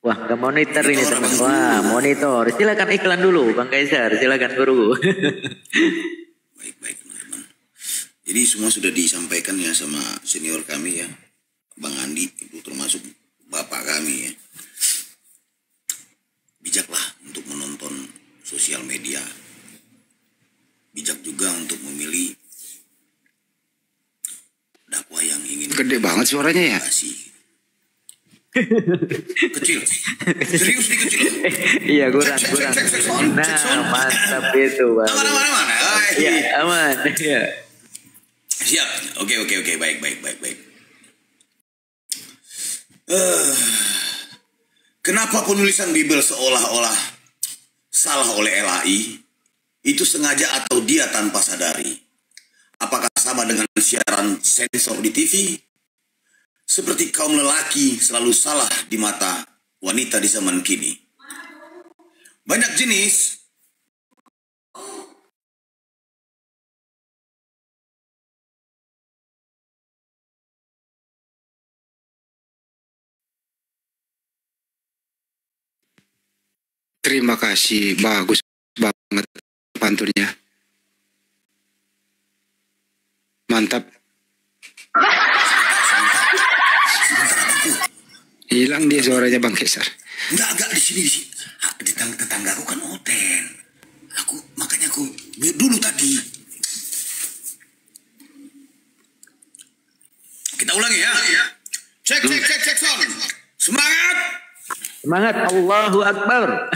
Wah, nggak monitor ini teman. Wah, monitor. Silakan iklan dulu, Bang Kaisar. Silakan guru. Baik teman-teman. Jadi semua sudah disampaikan ya sama senior kami ya, Bang Andi, itu termasuk bapak kami ya. Bijaklah untuk menonton sosial media. Bijak juga untuk memilih dakwah yang ingin. Gede banget suaranya ya. Kecil. Serius nih kecil. Iya, kurang. Nah, mantap itu, Bang. Aman. Iya, aman. Iya. Siap. Oke. Baik. Kenapa penulisan Bible seolah-olah salah oleh LAI? Itu sengaja atau dia tanpa sadari? Apakah sama dengan siaran sensor di TV? Seperti kaum lelaki selalu salah di mata wanita di zaman kini. Banyak jenis. Terima kasih, bagus banget pantunnya. Mantap. Hilang dia suaranya Bang Kaisar. Enggak di sini. Tetanggaku kan Oten. Makanya aku dulu tadi. Kita ulangi ya. Cek sound. Semangat, Allahu Akbar.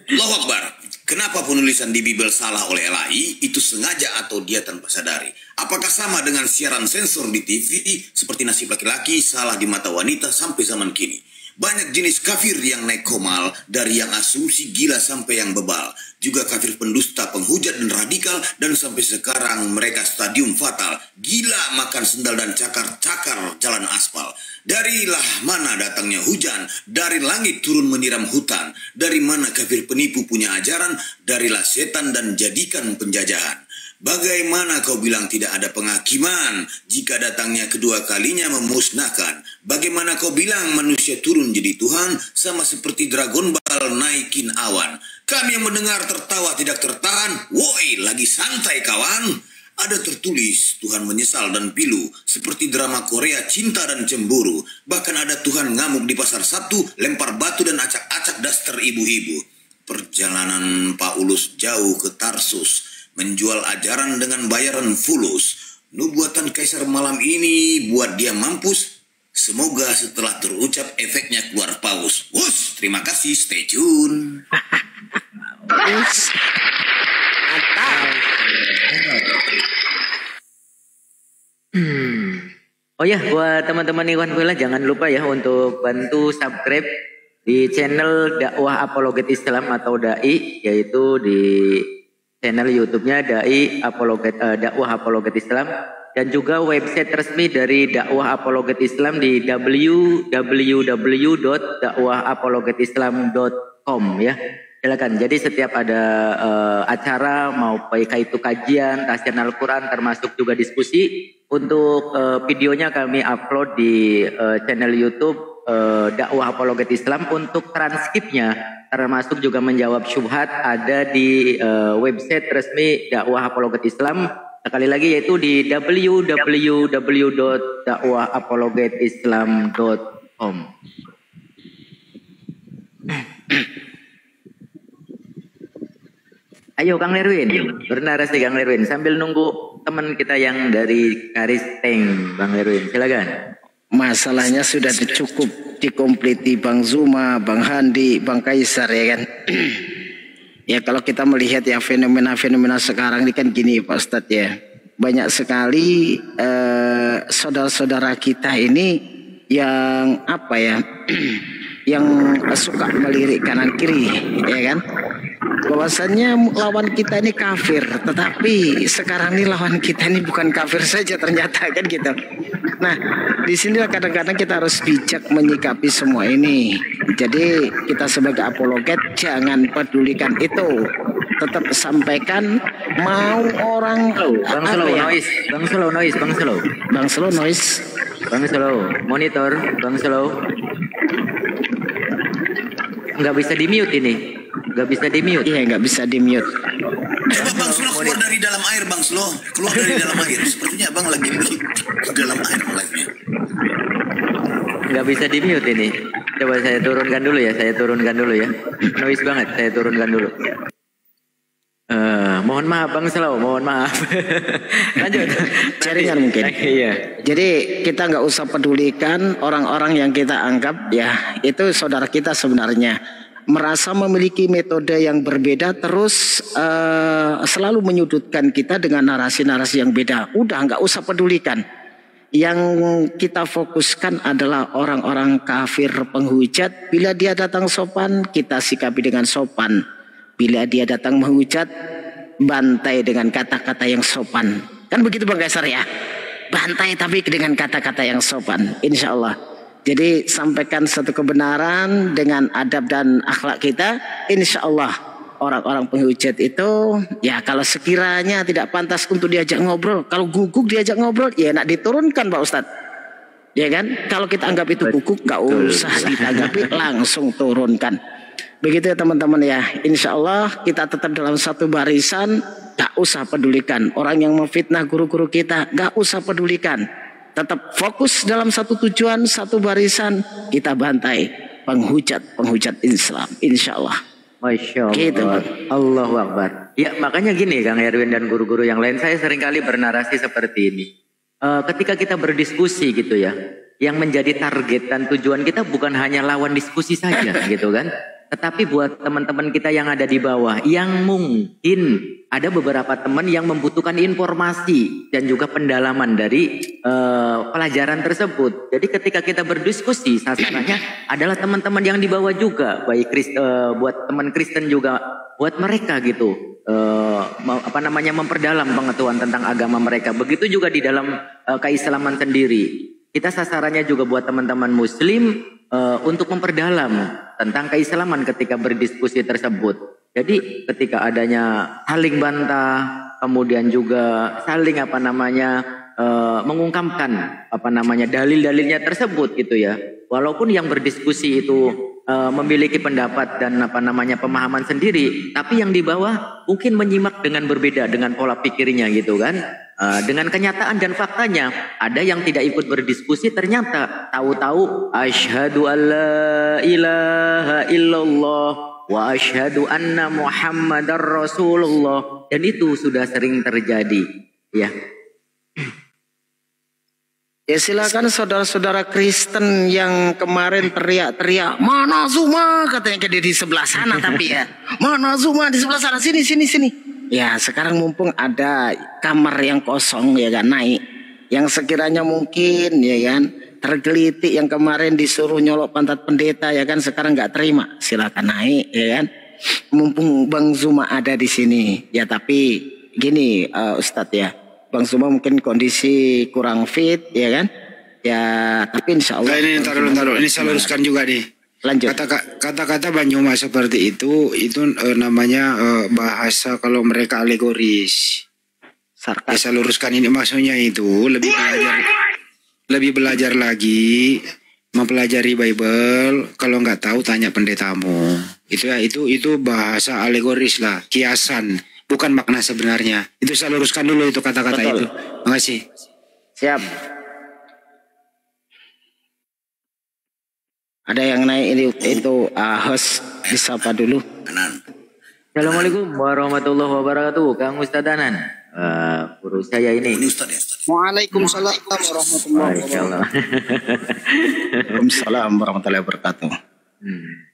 Allahu Akbar. Kenapa penulisan di Bible salah oleh LAI? Itu sengaja atau dia tanpa sadari? Apakah sama dengan siaran sensor di TV seperti nasib laki-laki salah di mata wanita sampai zaman kini? Banyak jenis kafir yang naik komal, dari yang asumsi gila sampai yang bebal. Juga kafir pendusta, penghujat dan radikal, dan sampai sekarang mereka stadium fatal. Gila makan sendal dan cakar-cakar jalan aspal. Darilah mana datangnya hujan, dari langit turun menyiram hutan. Dari mana kafir penipu punya ajaran, darilah setan dan jadikan penjajahan. Bagaimana kau bilang tidak ada penghakiman jika datangnya kedua kalinya memusnahkan? Bagaimana kau bilang manusia turun jadi Tuhan sama seperti Dragon Ball naikin awan? Kami yang mendengar tertawa tidak tertahan. Woi, lagi santai kawan. Ada tertulis Tuhan menyesal dan pilu seperti drama Korea cinta dan cemburu. Bahkan ada Tuhan ngamuk di pasar Sabtu, lempar batu dan acak-acak daster ibu-ibu. Perjalanan Paulus jauh ke Tarsus, menjual ajaran dengan bayaran fulus. Nubuatan Kaisar malam ini buat dia mampus. Semoga setelah terucap efeknya keluar paus. Wus, terima kasih, stay tune. Oh ya, buat teman-teman Ikhwan Fillah jangan lupa ya untuk bantu subscribe di channel Dakwah Apologet Islam atau DAI, yaitu di channel YouTube-nya Dakwah Apologet Islam, dan juga website resmi dari Dakwah Apologet Islam di www.dakwahapologetislam.com ya. Silakan. Jadi setiap ada acara mau baik itu kajian, tafsir Al-Quran, termasuk juga diskusi, untuk videonya kami upload di channel YouTube Dakwah Apologet Islam. Untuk transkripnya termasuk juga menjawab syubhat ada di website resmi Dakwah Apologet Islam. Sekali lagi yaitu di www.dakwahapologetislam.com. Ayo Kang Lerwin, bernarasi Kang Lerwin sambil nunggu teman kita yang dari Karisteng, Bang Lerwin, silakan. Masalahnya sudah cukup dikompleti Bang Zuma, Bang Handi, Bang Kaisar ya kan. Ya kalau kita melihat ya fenomena-fenomena sekarang ini kan gini Pak Ustadz ya. Banyak sekali saudara-saudara kita ini yang apa ya, yang suka melirik kanan kiri ya kan. Bahwasannya lawan kita ini kafir, tetapi sekarang ini lawan kita ini bukan kafir saja ternyata kan gitu. Nah, di sini kadang-kadang kita harus bijak menyikapi semua ini. Jadi kita sebagai apologet jangan pedulikan itu, tetap sampaikan mau orang Bang Slow ya? noise, monitor, Bang Slow. nggak bisa di mute ini, nggak bisa di mute. Iya, nggak bisa di mute. Coba Bang Slo keluar dari dalam air, Bang Slo. Keluar dari dalam air. Sepertinya Bang lagi di dalam air live-nya. Nggak bisa di mute ini. Coba saya turunkan dulu ya, Noise banget, saya turunkan dulu. Mohon maaf Bang Slo, mohon maaf. Lanjut. Jaringan mungkin. Iya. Jadi kita nggak usah pedulikan orang-orang yang kita anggap ya itu saudara kita sebenarnya merasa memiliki metode yang berbeda terus selalu menyudutkan kita dengan narasi-narasi yang beda. Udah nggak usah pedulikan. Yang kita fokuskan adalah orang-orang kafir penghujat. Bila dia datang sopan, kita sikapi dengan sopan. Bila dia datang menghujat, bantai dengan kata-kata yang sopan. Kan begitu Bang Kaisar ya? Bantai tapi dengan kata-kata yang sopan, insya Allah. Jadi sampaikan satu kebenaran dengan adab dan akhlak kita, insya Allah. Orang-orang penghujat itu ya kalau sekiranya tidak pantas untuk diajak ngobrol, kalau guguk diajak ngobrol ya nak diturunkan Pak Ustadz, ya kan? Kalau kita anggap itu guguk gak usah ditanggapi, langsung turunkan. Begitu ya teman-teman ya. Insya Allah kita tetap dalam satu barisan, gak usah pedulikan orang yang memfitnah guru-guru kita, gak usah pedulikan. Tetap fokus dalam satu tujuan, satu barisan, kita bantai penghujat Islam, insya Allah. Masya Allah. Gitu, Allahu Akbar. Ya makanya gini Kang Erwin dan guru-guru yang lain, saya seringkali bernarasi seperti ini. Ketika kita berdiskusi gitu ya, yang menjadi target dan tujuan kita bukan hanya lawan diskusi saja gitu kan. Tetapi buat teman-teman kita yang ada di bawah, yang mungkin ada beberapa teman yang membutuhkan informasi dan juga pendalaman dari pelajaran tersebut. Jadi ketika kita berdiskusi, sasarannya adalah teman-teman yang di bawah juga, baik buat teman Kristen juga, buat mereka gitu, memperdalam pengetahuan tentang agama mereka. Begitu juga di dalam keislaman sendiri. Kita sasarannya juga buat teman-teman Muslim untuk memperdalam tentang keislaman ketika berdiskusi tersebut. Jadi ketika adanya saling bantah, kemudian juga saling mengungkapkan dalil-dalilnya tersebut gitu ya. Walaupun yang berdiskusi itu memiliki pendapat dan pemahaman sendiri, tapi yang di bawah mungkin menyimak dengan berbeda dengan pola pikirnya gitu kan. Dengan kenyataan dan faktanya, ada yang tidak ikut berdiskusi ternyata tahu-tahu asyhadu alla ilaha illallah wa asyhadu anna muhammadar rasulullah, dan itu sudah sering terjadi ya. Ya silakan saudara-saudara Kristen yang kemarin teriak-teriak, mana Zuma, katanya dia di sebelah sana tapi ya, mana Zuma di sebelah sana, sini. Ya sekarang mumpung ada kamar yang kosong ya kan, naik. Yang sekiranya mungkin ya kan tergelitik yang kemarin disuruh nyolok pantat pendeta ya kan, sekarang nggak terima, silakan naik ya kan. Mumpung Bang Zuma ada di sini ya, tapi gini Ustadz ya, Bang Zuma mungkin kondisi kurang fit ya kan. Ya tapi insya Allah. Ini taruh ini saya luruskan juga nih. Lanjut. Kata-kata Banyuma seperti itu namanya bahasa kalau mereka alegoris. Ya, saya luruskan ini maksudnya itu lebih belajar lagi, mempelajari Bible. Kalau nggak tahu tanya pendetamu. Itu bahasa alegoris lah, kiasan, bukan makna sebenarnya. Itu saya luruskan dulu itu kata-kata itu. Makasih. Siap. Ada yang naik itu host disapa dulu. Assalamualaikum warahmatullahi wabarakatuh, Kang Ustadz Anan. Guru saya ini. Waalaikumsalam warahmatullahi wabarakatuh. Waalaikumsalam warahmatullahi wabarakatuh.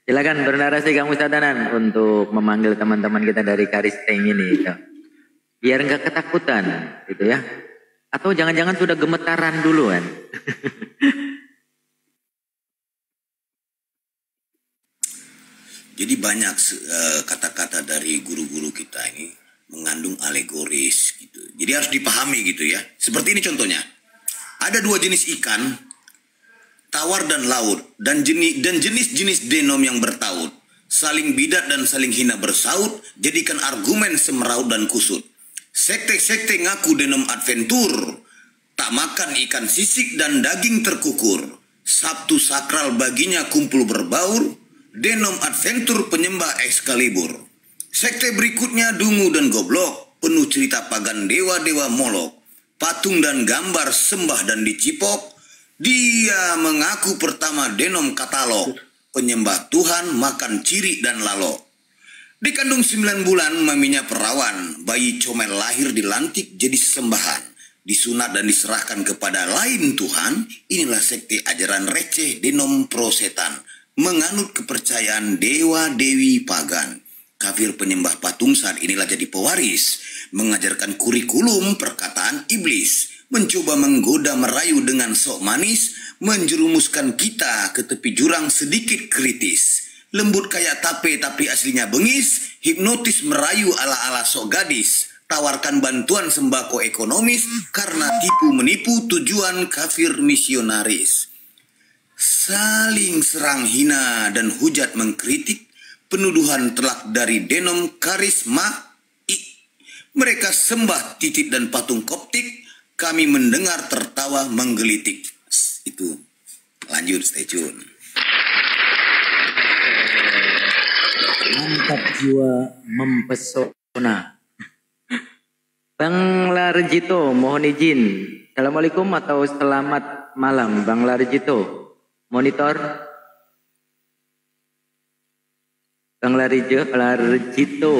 Silakan bernarasi Kang Ustadz Anan untuk memanggil teman-teman kita dari Karisteng ini, biar nggak ketakutan, gitu ya. Atau jangan-jangan sudah gemetaran duluan. Jadi banyak kata-kata dari guru-guru kita ini mengandung alegoris gitu. Jadi harus dipahami gitu ya. Seperti ini contohnya. Ada dua jenis ikan, tawar dan laut, dan jenis-jenis denom yang bertaut. Saling bidat dan saling hina bersaut, jadikan argumen semeraut dan kusut. Sekte-sekte ngaku denom adventur, tak makan ikan sisik dan daging terkukur. Sabtu sakral baginya kumpul berbaur, Denom Adventure penyembah Excalibur. Sekte berikutnya Dungu dan Goblok, penuh cerita pagan dewa-dewa Molok, patung dan gambar sembah dan dicipok. Dia mengaku pertama Denom Katalog, penyembah Tuhan makan ciri dan lalok. Dikandung 9 bulan maminya perawan, bayi comel lahir dilantik jadi sesembahan, disunat dan diserahkan kepada lain Tuhan. Inilah sekte ajaran receh Denom Prosetan, menganut kepercayaan dewa-dewi pagan. Kafir penyembah patung saat inilah jadi pewaris, mengajarkan kurikulum perkataan iblis, mencoba menggoda merayu dengan sok manis, menjerumuskan kita ke tepi jurang sedikit kritis. Lembut kayak tape tapi aslinya bengis, hipnotis merayu ala-ala sok gadis, tawarkan bantuan sembako ekonomis karena tipu menipu tujuan kafir misionaris. Saling serang hina dan hujat mengkritik, penuduhan telak dari Denom Karisma. Mereka sembah titik dan patung koptik, kami mendengar tertawa menggelitik. Itu. Lanjut, stay tune. Mantap jiwa mempesona. Bang Larjito, mohon izin. Assalamualaikum atau selamat malam, Bang Larjito. Monitor. Bang Larjito.